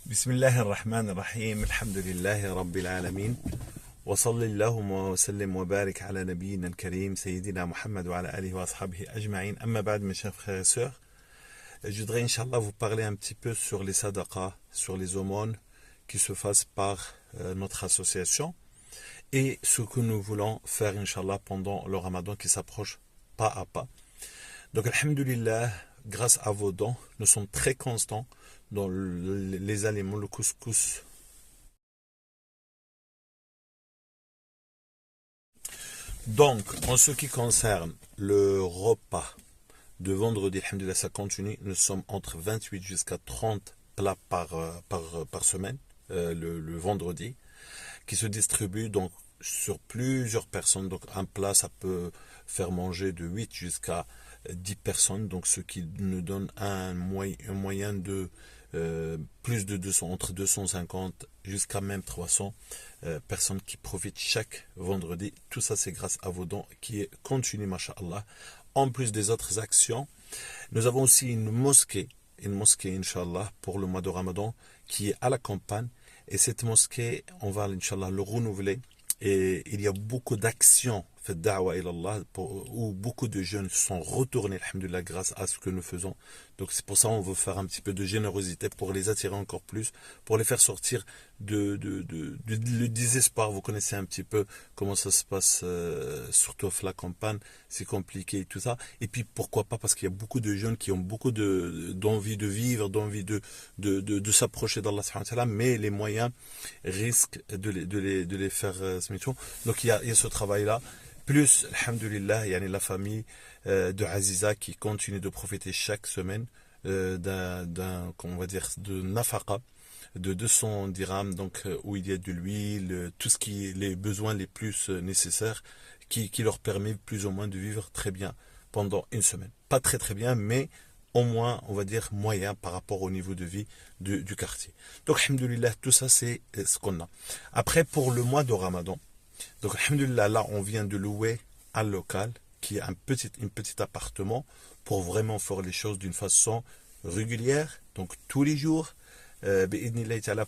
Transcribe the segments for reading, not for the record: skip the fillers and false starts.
بسم الله الرحمن الرحيم الحمد لله رب العالمين وصل اللهم وسلم وبارك على نبينا الكريم سيدنا محمد وعلى آله وأصحابه أجمعين أما بعد mes chers frères et sœurs je voudrais Inch'Allah vous parler un petit peu sur les sadaqas, sur les aumônes qui se fassent par notre association et ce que nous voulons faire Inch'Allah pendant le Ramadan qui s'approche pas à pas. Donc alhamdulillah, grâce à vos dons, nous sommes très constants dans les aliments, le couscous. Donc, en ce qui concerne le repas de vendredi, alhamdulillah, ça continue. Nous sommes entre 28 jusqu'à 30 plats par semaine, le vendredi, qui se distribuent donc sur plusieurs personnes. Donc, un plat, ça peut faire manger de 8 jusqu'à 10 personnes, donc ce qui nous donne un moyen de plus de 200, entre 250 jusqu'à même 300 personnes qui profitent chaque vendredi. Tout ça, c'est grâce à vos dons qui est continu, masha'Allah. En plus des autres actions, nous avons aussi une mosquée, Inch'Allah, pour le mois de Ramadan, qui est à la campagne. Et cette mosquée, on va, Inch'Allah, le renouveler. Et il y a beaucoup d'actions fait da'wa ilallah où beaucoup de jeunes sont retournés alhamdoulilah grâce à ce que nous faisons. Donc c'est pour ça qu'on veut faire un petit peu de générosité pour les attirer encore plus, pour les faire sortir le désespoir. Vous connaissez un petit peu comment ça se passe, surtout à la campagne, c'est compliqué et tout ça. Et puis pourquoi pas, parce qu'il y a beaucoup de jeunes qui ont beaucoup d'envie de vivre, d'envie de s'approcher d'Allah subhanahu wa ta'ala, mais les moyens risquent de les faire se mettre. Donc il y a ce travail-là. Plus, alhamdulillah, il y a la famille de Aziza qui continue de profiter chaque semaine on va dire, de nafaqa, de 200 dirhams, donc où il y a de l'huile, tout ce qui est les besoins les plus nécessaires, qui leur permet plus ou moins de vivre très bien pendant une semaine. Pas très très bien, mais au moins, on va dire, moyen par rapport au niveau de vie du quartier. Donc, alhamdulillah, tout ça, c'est ce qu'on a. Après, pour le mois de Ramadan, donc, alhamdulillah, là, on vient de louer un local qui est un petit appartement pour vraiment faire les choses d'une façon régulière, donc tous les jours,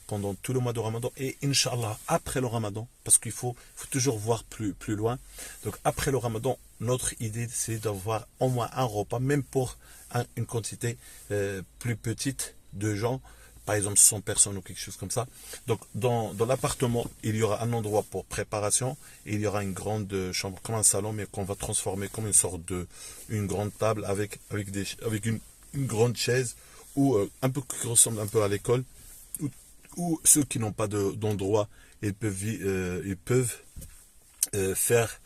pendant tout le mois de Ramadan et Inch'Allah après le Ramadan, parce qu'il faut toujours voir plus loin. Donc, après le Ramadan, notre idée, c'est d'avoir au moins un repas, même pour une quantité plus petite de gens, par exemple 100 personnes ou quelque chose comme ça. Donc dans l'appartement, il y aura un endroit pour préparation et il y aura une grande chambre comme un salon, mais qu'on va transformer comme une sorte une grande table avec une grande chaise ou un peu qui ressemble un peu à l'école, où ceux qui n'ont pas d'endroit, ils peuvent faire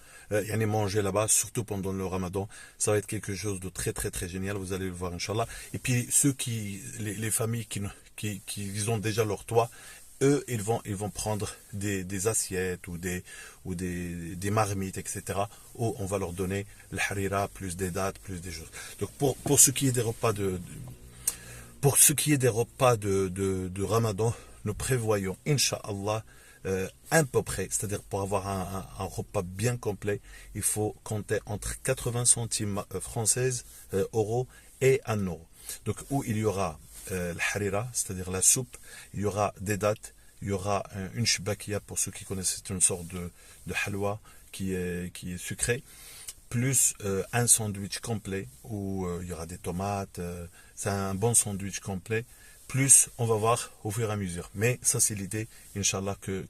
manger là-bas, surtout pendant le Ramadan. Ça va être quelque chose de très très très génial, vous allez le voir Inch'Allah. Et puis les familles qui ont déjà leur toit, eux, ils vont prendre des assiettes ou des marmites, etc., où on va leur donner le harira, plus des dates, plus des choses. Donc pour ce qui est des repas de Ramadan, nous prévoyons, Inch'Allah, à peu près, c'est-à-dire pour avoir un repas bien complet, il faut compter entre 80 centimes françaises, euros, et 1 euro. Donc, où il y aura le harira, c'est-à-dire la soupe, il y aura des dattes, il y aura une shbakia, pour ceux qui connaissent, c'est une sorte de halwa qui est sucré, plus un sandwich complet où il y aura des tomates, c'est un bon sandwich complet, plus on va voir au fur et à mesure. Mais ça, c'est l'idée, Inch'Allah, que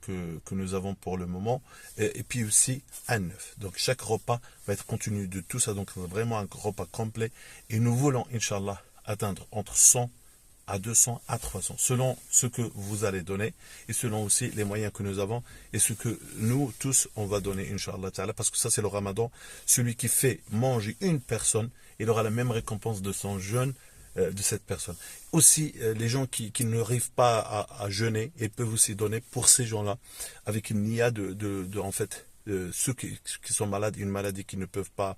nous avons pour le moment. Et puis aussi un œuf. Donc chaque repas va être contenu de tout ça, donc vraiment un repas complet. Et nous voulons, Inch'Allah, atteindre entre 100 à 200 à 300, selon ce que vous allez donner et selon aussi les moyens que nous avons et ce que nous tous on va donner, Inch'Allah Ta'ala, parce que ça c'est le Ramadan. Celui qui fait manger une personne, il aura la même récompense de son jeûne de cette personne. Aussi, les gens qui n'arrivent pas à jeûner, ils peuvent aussi donner pour ces gens-là, avec une niya en fait, ceux qui sont malades, une maladie qui ne peut pas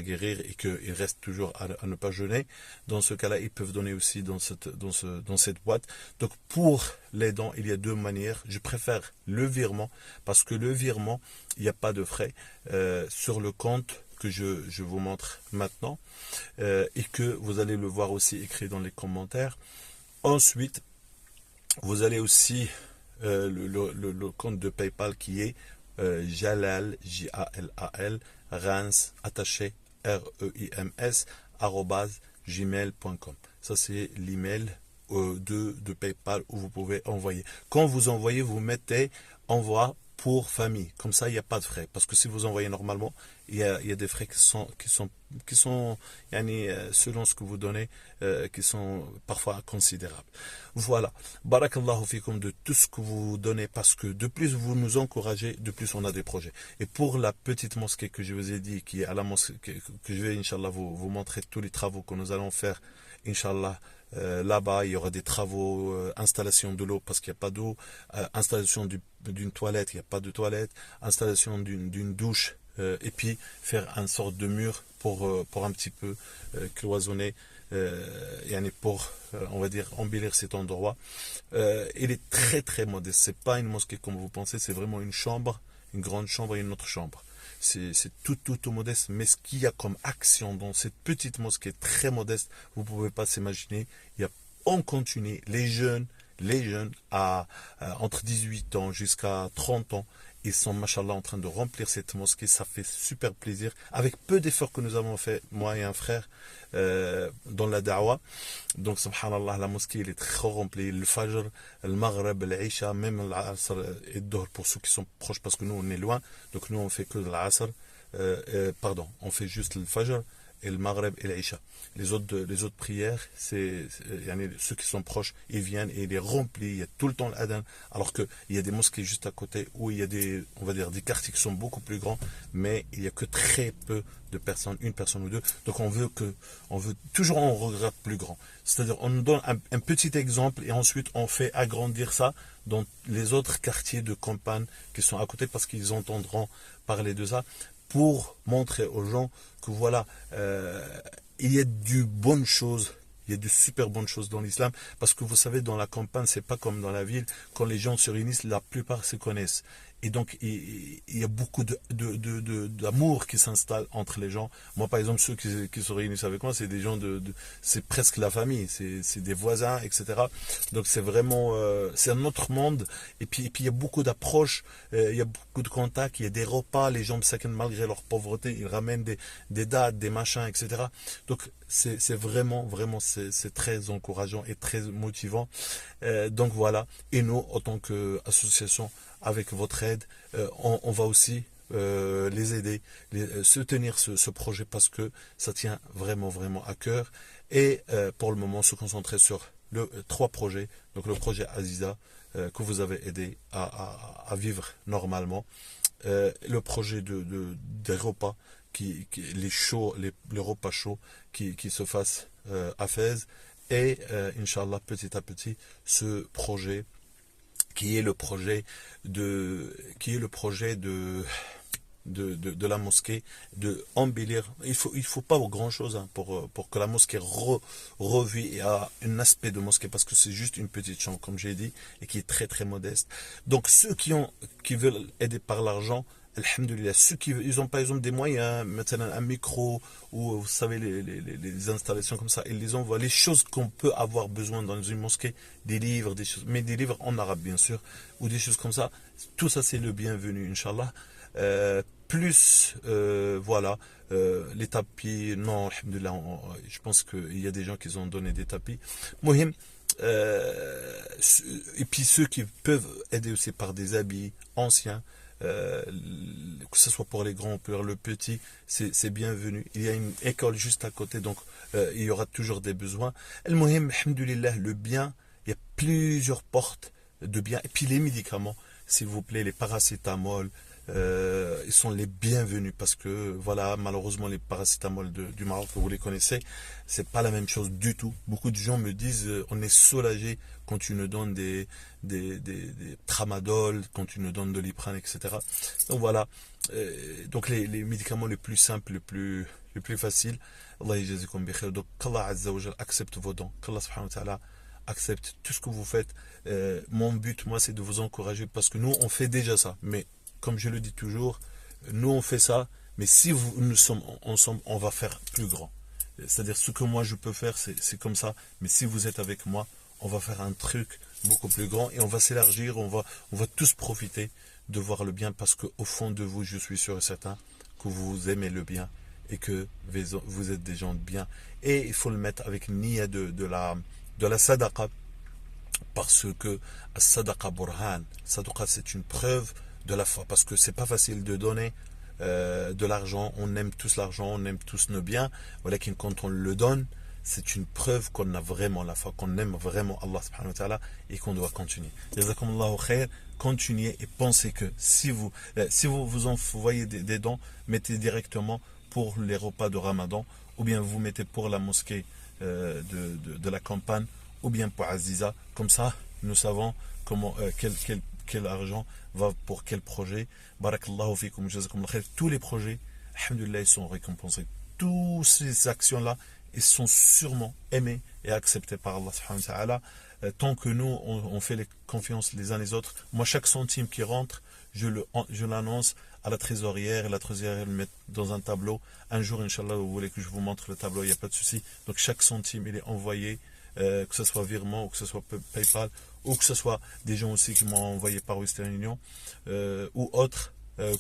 guérir et qu'ils restent toujours à ne pas jeûner. Dans ce cas-là, ils peuvent donner aussi dans cette boîte. Donc pour les dons, il y a deux manières. Je préfère le virement parce que le virement, il n'y a pas de frais sur le compte que je vous montre maintenant et que vous allez le voir aussi écrit dans les commentaires. Ensuite, Vous allez aussi le compte de PayPal qui est Jalal, Jalal, Reims, attaché, REIMS, arobase, gmail.com. Ça, c'est l'email de PayPal où vous pouvez envoyer. Quand vous envoyez, vous mettez envoi pour famille. Comme ça, il n'y a pas de frais. Parce que si vous envoyez normalement, il y a des frais qui sont yani, selon ce que vous donnez, qui sont parfois considérables. Voilà. Barakallahu fikum de tout ce que vous donnez parce que de plus vous nous encouragez, de plus on a des projets. Et pour la petite mosquée que je vous ai dit, qui est à la mosquée, que je vais, Inch'Allah, vous montrer tous les travaux que nous allons faire, Inch'Allah. Là-bas, il y aura des travaux, installation de l'eau parce qu'il n'y a pas d'eau, installation d'une toilette, il n'y a pas de toilette, installation d'une douche, et puis faire une sorte de mur pour un petit peu cloisonner, pour, on va dire, embellir cet endroit. Il est très très modeste, c'est pas une mosquée comme vous pensez, c'est vraiment une chambre, une grande chambre et une autre chambre. C'est tout modeste, mais ce qu'il y a comme action dans cette petite mosquée très modeste, vous ne pouvez pas s'imaginer. Il y a en continu les jeunes entre 18 ans jusqu'à 30 ans, ils sont, machallah, en train de remplir cette mosquée. Ça fait super plaisir. Avec peu d'efforts que nous avons fait, moi et un frère, dans la da'wa. Donc, subhanallah, la mosquée, elle est très remplie. Le Fajr, le Maghreb, l'Aïcha, même l'Asr et le Dohr pour ceux qui sont proches, parce que nous, on est loin. Donc, nous, on fait que l'Asr. On fait juste le Fajr et le Maghreb et l'Aïcha. Les autres prières, ceux qui sont proches, ils viennent et il est rempli, il y a tout le temps l'adhan, alors qu'il y a des mosquées juste à côté où il y a on va dire, des quartiers qui sont beaucoup plus grands, mais il n'y a que très peu de personnes, une personne ou deux. Donc on veut toujours on regrette plus grand. C'est-à-dire on nous donne un petit exemple et ensuite on fait agrandir ça dans les autres quartiers de campagne qui sont à côté parce qu'ils entendront parler de ça pour montrer aux gens que voilà, il y a de bonnes choses, il y a de super bonnes choses dans l'islam, parce que vous savez, dans la campagne, c'est pas comme dans la ville, quand les gens se réunissent, la plupart se connaissent. Et donc, il y a beaucoup d'amour qui s'installe entre les gens. Moi, par exemple, ceux qui se réunissent avec moi, c'est des gens c'est presque la famille, c'est des voisins, etc. Donc, c'est vraiment, c'est un autre monde. Et puis, il y a beaucoup d'approches, il y a beaucoup de contacts, il y a des repas, les gens, malgré leur pauvreté, ils ramènent des dates, des machins, etc. Donc, c'est vraiment, c'est très encourageant et très motivant. Donc, voilà. Et nous, en tant qu'association, avec votre aide, on va aussi les aider, soutenir ce projet parce que ça tient vraiment à cœur. Et pour le moment, se concentrer sur trois projets. Donc le projet Aziza que vous avez aidé à vivre normalement. Le projet des repas, les repas chauds qui se fassent à Fès. Et Inch'Allah, petit à petit, ce projet qui est le projet de la mosquée, de embellir. Il faut pas grand chose pour que la mosquée revit et a un aspect de mosquée, parce que c'est juste une petite chambre, comme j'ai dit, et qui est très très modeste. Donc ceux qui veulent aider par l'argent, alhamdoulilah, ceux qui ils ont par exemple des moyens, maintenant un micro, ou vous savez les installations comme ça, ils les envoient, les choses qu'on peut avoir besoin dans une mosquée, des livres, des choses, mais des livres en arabe bien sûr, ou des choses comme ça, tout ça c'est le bienvenu, Inch'Allah. Voilà, les tapis, non, alhamdoulilah, je pense qu'il y a des gens qui ont donné des tapis. Mohim, et puis ceux qui peuvent aider aussi par des habits anciens, que ce soit pour les grands ou pour le petit, c'est bienvenu. Il y a une école juste à côté, donc il y aura toujours des besoins. Al-Muhim, alhamdoulilah, le bien, il y a plusieurs portes de bien. Et puis les médicaments, s'il vous plaît, les paracétamol, ils sont les bienvenus parce que voilà, malheureusement les paracétamol du Maroc, vous les connaissez, c'est pas la même chose du tout. Beaucoup de gens me disent on est soulagé quand tu nous donnes des tramadol, quand tu nous donnes de l'iprane, etc. Donc voilà, donc les médicaments les plus simples, les plus faciles. Allah yajazikum bi khair. Donc qu'Allah Azza wa Jal accepte vos dons, qu'Allah subhanahu wa ta'ala accepte tout ce que vous faites. Mon but, moi, c'est de vous encourager parce que nous, on fait déjà ça, mais comme je le dis toujours, nous on fait ça, mais si nous sommes ensemble, on va faire plus grand. C'est-à-dire ce que moi je peux faire, c'est comme ça, mais si vous êtes avec moi, on va faire un truc beaucoup plus grand et on va s'élargir, on va tous profiter de voir le bien parce qu'au fond de vous, je suis sûr et certain que vous aimez le bien et que vous êtes des gens de bien. Et il faut le mettre avec une niya de la sadaqa parce que sadaqa burhan, sadaqa c'est une preuve de la foi parce que c'est pas facile de donner de l'argent, on aime tous l'argent, on aime tous nos biens, voilà que quand on le donne, c'est une preuve qu'on a vraiment la foi, qu'on aime vraiment Allah subhanahu wa ta'ala et qu'on doit continuer. Jazakumullahu khair, continuez et pensez que si vous vous envoyez des dons, mettez directement pour les repas de Ramadan ou bien vous mettez pour la mosquée de la campagne ou bien pour Aziza, comme ça nous savons comment quel argent va pour quel projet. Barakallahu fikum, jazakumullahu khair. Tous les projets, alhamdulillah, ils sont récompensés. Toutes ces actions-là, ils sont sûrement aimés et acceptés par Allah subhanahu wa ta'ala. Tant que nous, on fait les confiances les uns les autres, moi, chaque centime qui rentre, je l'annonce à la trésorière, et la trésorière le met dans un tableau. Un jour, Inch'Allah, vous voulez que je vous montre le tableau, il n'y a pas de souci. Donc, chaque centime, il est envoyé, que ce soit virement, ou que ce soit PayPal, ou que ce soit des gens aussi qui m'ont envoyé par Western Union, ou autres.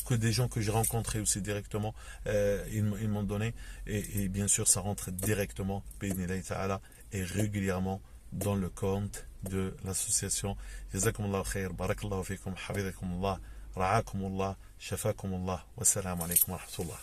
Que des gens que j'ai rencontrés aussi directement, ils m'ont donné, et bien sûr ça rentre directement et régulièrement dans le compte de l'association. Jazakumullah khair, barakallahu fikum, hafizakumullah, ra'akumullah, shafakumullah, wassalamu alaikum wa rahmatullah.